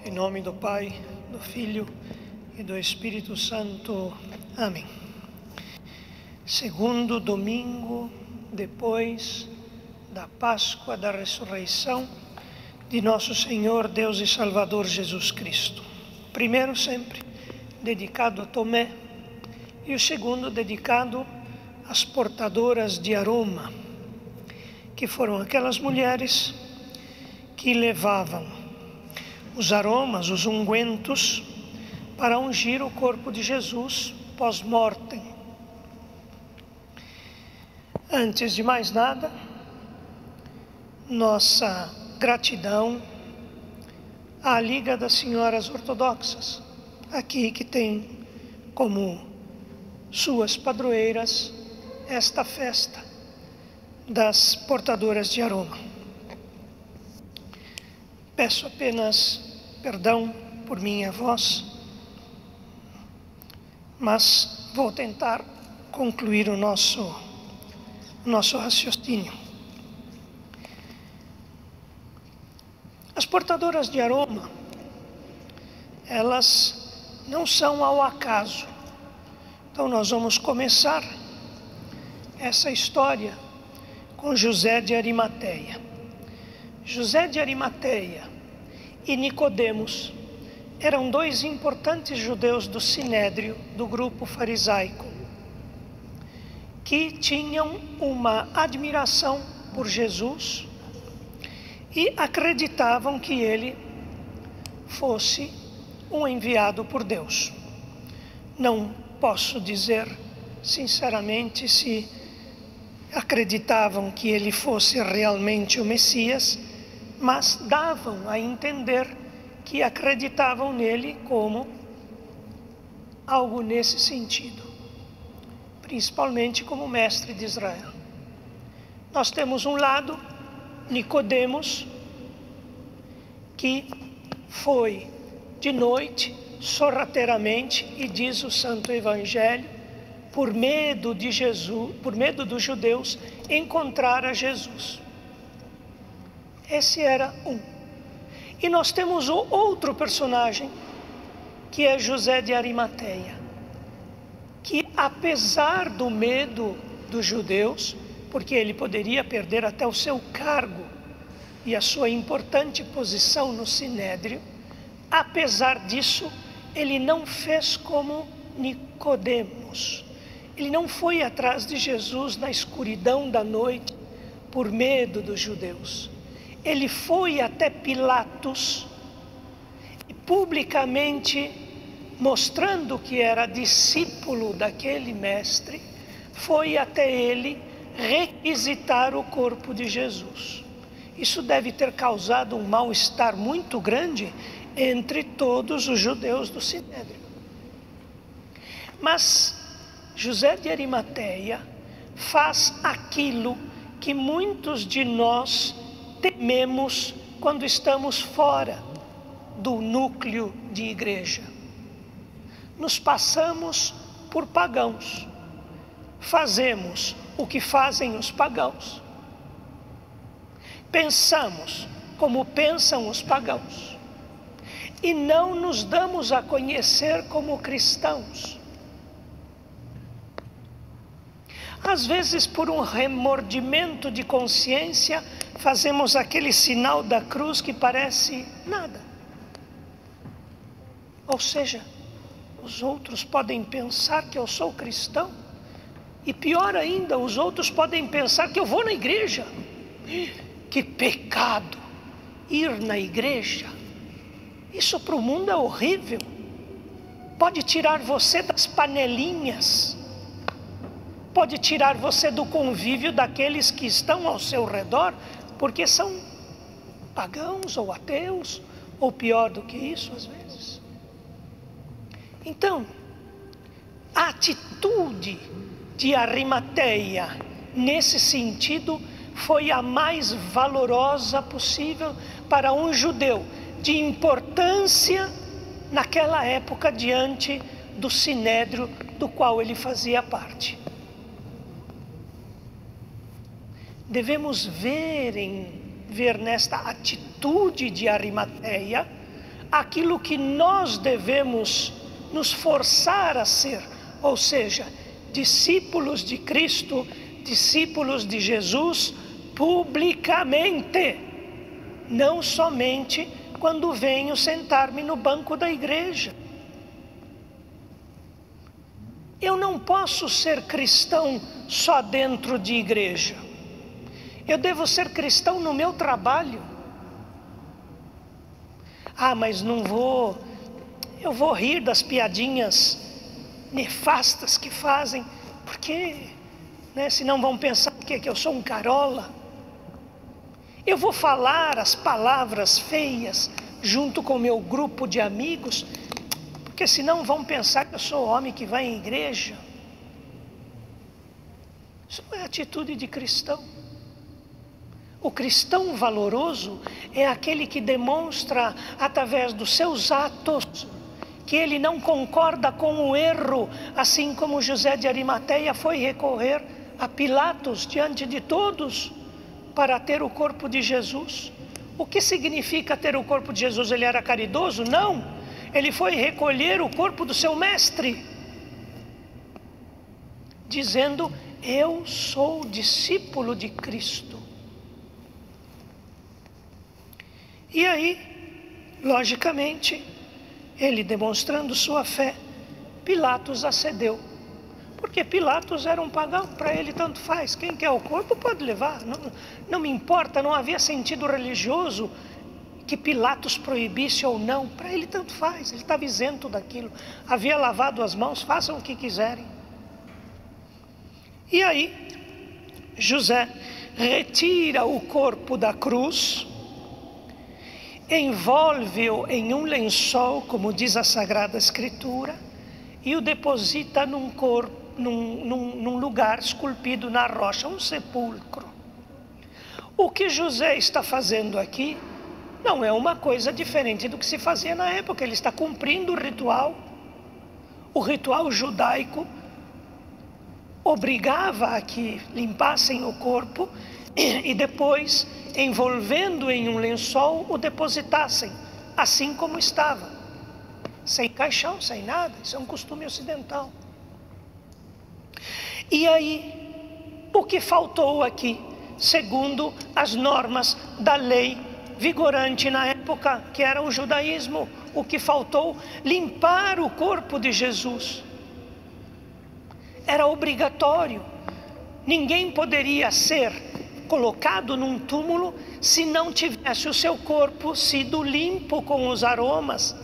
Em nome do Pai, do Filho e do Espírito Santo. Amém. Segundo domingo depois da Páscoa da Ressurreição de nosso Senhor, Deus e Salvador Jesus Cristo. O primeiro sempre dedicado a Tomé e o segundo dedicado às portadoras de aroma, que foram aquelas mulheres que levavam os aromas, os ungüentos, para ungir o corpo de Jesus pós-mortem. Antes de mais nada, nossa gratidão à Liga das Senhoras Ortodoxas, aqui que tem como suas padroeiras esta festa das portadoras de aroma. Peço apenas perdão por minha voz, mas vou tentar concluir o nosso raciocínio. As portadoras de aroma, elas não são ao acaso. Então nós vamos começar essa história com José de Arimateia. José de Arimateia e Nicodemos eram dois importantes judeus do Sinédrio, do grupo farisaico, que tinham uma admiração por Jesus e acreditavam que ele fosse um enviado por Deus. Não posso dizer sinceramente se acreditavam que ele fosse realmente o Messias, mas davam a entender que acreditavam nele como algo nesse sentido, principalmente como mestre de Israel. Nós temos um lado, Nicodemos, que foi de noite, sorrateiramente, e diz o Santo Evangelho, por medo de Jesus, por medo dos judeus, encontrar a Jesus. Esse era um. E nós temos o outro personagem, que é José de Arimateia, que apesar do medo dos judeus, porque ele poderia perder até o seu cargo e a sua importante posição no Sinédrio, apesar disso, ele não fez como Nicodemos. Ele não foi atrás de Jesus na escuridão da noite por medo dos judeus. Ele foi até Pilatos e publicamente, mostrando que era discípulo daquele mestre, foi até ele requisitar o corpo de Jesus. Isso deve ter causado um mal-estar muito grande entre todos os judeus do Sinédrio. Mas José de Arimateia faz aquilo que muitos de nós tememos quando estamos fora do núcleo de igreja. Nos passamos por pagãos, fazemos o que fazem os pagãos, pensamos como pensam os pagãos e não nos damos a conhecer como cristãos. Às vezes, por um remordimento de consciência, fazemos aquele sinal da cruz que parece nada. Ou seja, os outros podem pensar que eu sou cristão, e pior ainda, os outros podem pensar que eu vou na igreja. Que pecado ir na igreja. Isso para o mundo é horrível. Pode tirar você das panelinhas, pode tirar você do convívio daqueles que estão ao seu redor, porque são pagãos ou ateus, ou pior do que isso às vezes. Então, a atitude de Arimateia, nesse sentido, foi a mais valorosa possível para um judeu de importância naquela época diante do Sinédrio do qual ele fazia parte. Devemos ver nesta atitude de Arimateia aquilo que nós devemos nos forçar a ser, ou seja, discípulos de Cristo, discípulos de Jesus, publicamente, não somente quando venho sentar-me no banco da igreja. Eu não posso ser cristão só dentro de igreja. Eu devo ser cristão no meu trabalho. Ah, mas eu vou rir das piadinhas nefastas que fazem, porque, senão vão pensar que eu sou um carola. Eu vou falar as palavras feias junto com o meu grupo de amigos, porque senão vão pensar que eu sou homem que vai em igreja. Isso não é atitude de cristão. O cristão valoroso é aquele que demonstra através dos seus atos que ele não concorda com o erro, assim como José de Arimateia foi recorrer a Pilatos diante de todos para ter o corpo de Jesus. O que significa ter o corpo de Jesus? Ele era caridoso? Não. Ele foi recolher o corpo do seu mestre, dizendo: eu sou discípulo de Cristo. E aí, logicamente, ele demonstrando sua fé, Pilatos acedeu. Porque Pilatos era um pagão, para ele tanto faz. Quem quer o corpo pode levar, não me importa, não havia sentido religioso que Pilatos proibisse ou não, para ele tanto faz, ele estava isento daquilo, havia lavado as mãos, façam o que quiserem. E aí, José retira o corpo da cruz, envolve-o em um lençol, como diz a Sagrada Escritura, e o deposita num lugar esculpido na rocha, um sepulcro. O que José está fazendo aqui não é uma coisa diferente do que se fazia na época. Ele está cumprindo o ritual judaico obrigava a que limpassem o corpo e depois, envolvendo em um lençol, o depositassem, assim como estava, sem caixão, sem nada. Isso é um costume ocidental. E aí, o que faltou aqui, segundo as normas da lei vigorante na época, que era o judaísmo, o que faltou? Limpar o corpo de Jesus. Era obrigatório. Ninguém poderia ser colocado num túmulo se não tivesse o seu corpo sido limpo com os aromas.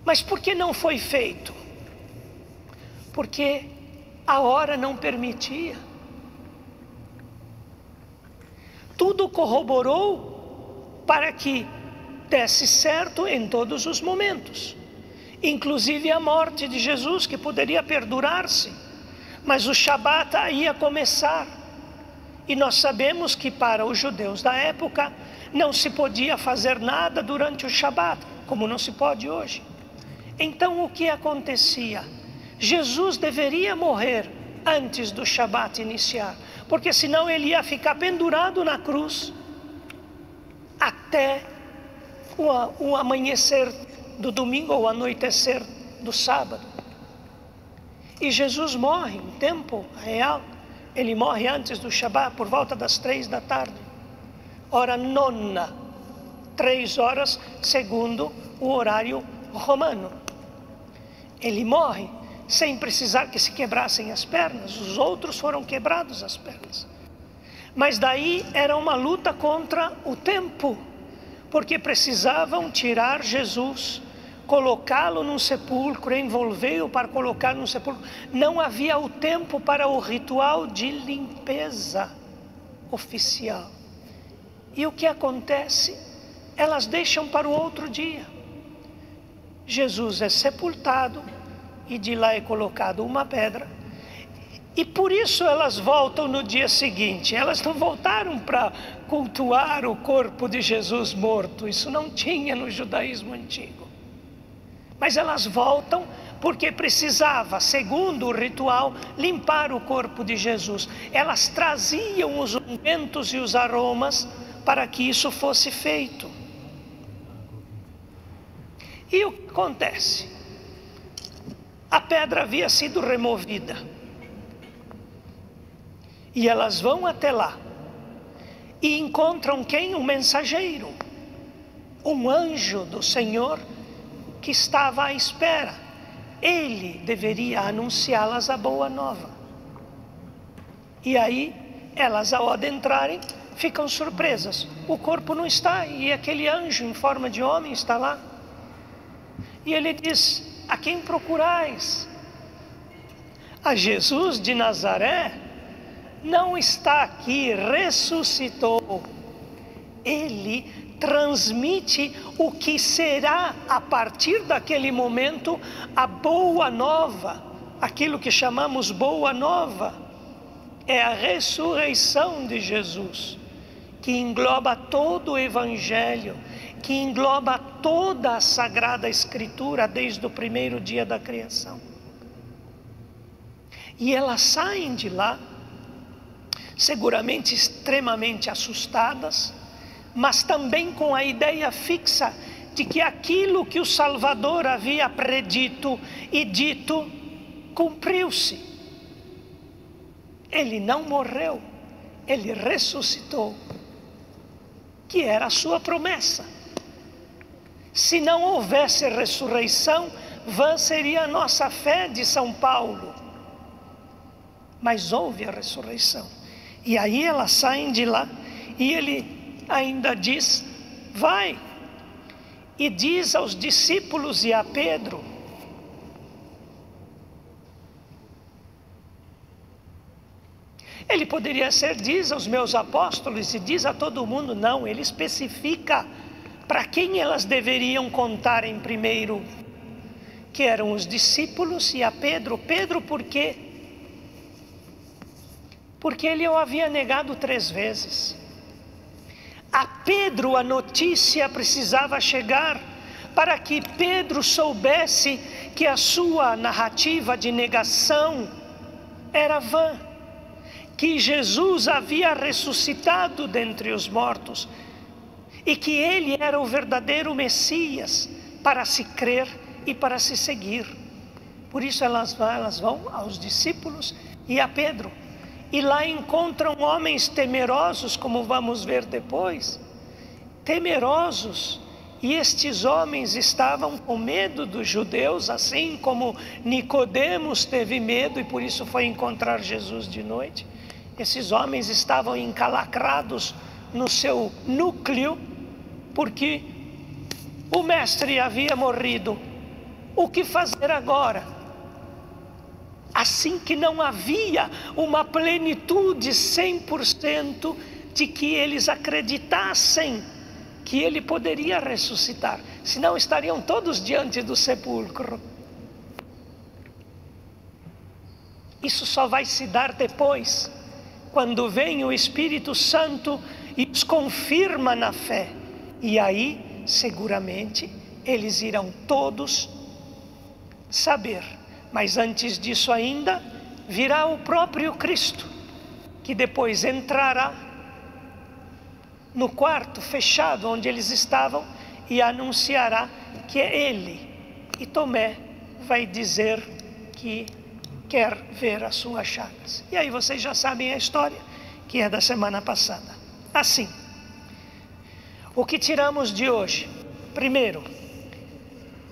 Mas por que não foi feito? Porque a hora não permitia. Tudo corroborou para que desse certo em todos os momentos, inclusive a morte de Jesus, que poderia perdurar-se, mas o Shabat ia começar, e nós sabemos que para os judeus da época não se podia fazer nada durante o Shabat, como não se pode hoje. Então o que acontecia? Jesus deveria morrer antes do Shabat iniciar, porque senão ele ia ficar pendurado na cruz até o amanhecer do domingo ou anoitecer do sábado. E Jesus morre em tempo real. Ele morre antes do Shabat, por volta das 3 da tarde, hora nona, 3 horas segundo o horário romano. Ele morre sem precisar que se quebrassem as pernas. Os outros foram quebrados as pernas. Mas daí era uma luta contra o tempo, porque precisavam tirar Jesus, colocá-lo num sepulcro, envolvê-lo para colocar num sepulcro. Não havia o tempo para o ritual de limpeza oficial. E o que acontece? Elas deixam para o outro dia. Jesus é sepultado e de lá é colocado uma pedra. E por isso elas voltam no dia seguinte. Elas não voltaram para cultuar o corpo de Jesus morto. Isso não tinha no judaísmo antigo. Mas elas voltam porque precisava, segundo o ritual, limpar o corpo de Jesus. Elas traziam os ungüentos e os aromas para que isso fosse feito. E o que acontece? A pedra havia sido removida. E elas vão até lá. E encontram quem? Um mensageiro. Um anjo do Senhor que estava à espera. Ele deveria anunciá-las a boa nova. E aí, elas ao adentrarem, ficam surpresas. O corpo não está, e aquele anjo em forma de homem está lá. E ele diz: a quem procurais? A Jesus de Nazaré? Não está aqui, ressuscitou. Ele transmite o que será a partir daquele momento a boa nova. Aquilo que chamamos boa nova é a ressurreição de Jesus, que engloba todo o Evangelho, que engloba toda a Sagrada Escritura desde o primeiro dia da criação. E elas saem de lá, seguramente extremamente assustadas, mas também com a ideia fixa de que aquilo que o Salvador havia predito e dito cumpriu-se. Ele não morreu, ele ressuscitou, que era a sua promessa. Se não houvesse ressurreição, vã seria a nossa fé, de São Paulo. Mas houve a ressurreição. E aí elas saem de lá e ele ainda diz: vai. E diz aos discípulos e a Pedro: ele poderia ser, diz aos meus apóstolos e diz a todo mundo. Não, ele especifica para quem elas deveriam contar em primeiro, que eram os discípulos e a Pedro. Pedro por quê? Porque ele o havia negado 3 vezes. A Pedro a notícia precisava chegar para que Pedro soubesse que a sua narrativa de negação era vã, que Jesus havia ressuscitado dentre os mortos e que ele era o verdadeiro Messias para se crer e para se seguir. Por isso elas vão aos discípulos e a Pedro. E lá encontram homens temerosos, como vamos ver depois. Temerosos. E estes homens estavam com medo dos judeus, assim como Nicodemos teve medo e por isso foi encontrar Jesus de noite. Esses homens estavam encalacrados no seu núcleo, porque o mestre havia morrido. O que fazer agora? Assim que não havia uma plenitude 100% de que eles acreditassem que ele poderia ressuscitar. Senão estariam todos diante do sepulcro. Isso só vai se dar depois, quando vem o Espírito Santo e os confirma na fé. E aí, seguramente, eles irão todos saber. Mas antes disso ainda, virá o próprio Cristo, que depois entrará no quarto fechado onde eles estavam e anunciará que é Ele. E Tomé vai dizer que quer ver as suas chagas. E aí vocês já sabem a história, que é da semana passada. Assim, o que tiramos de hoje? Primeiro,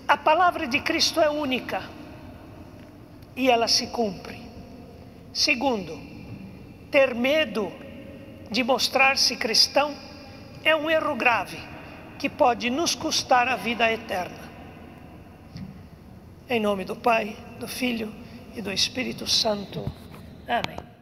a palavra de Cristo é única e ela se cumpre. Segundo, ter medo de mostrar-se cristão é um erro grave que pode nos custar a vida eterna. Em nome do Pai, do Filho e do Espírito Santo. Amém.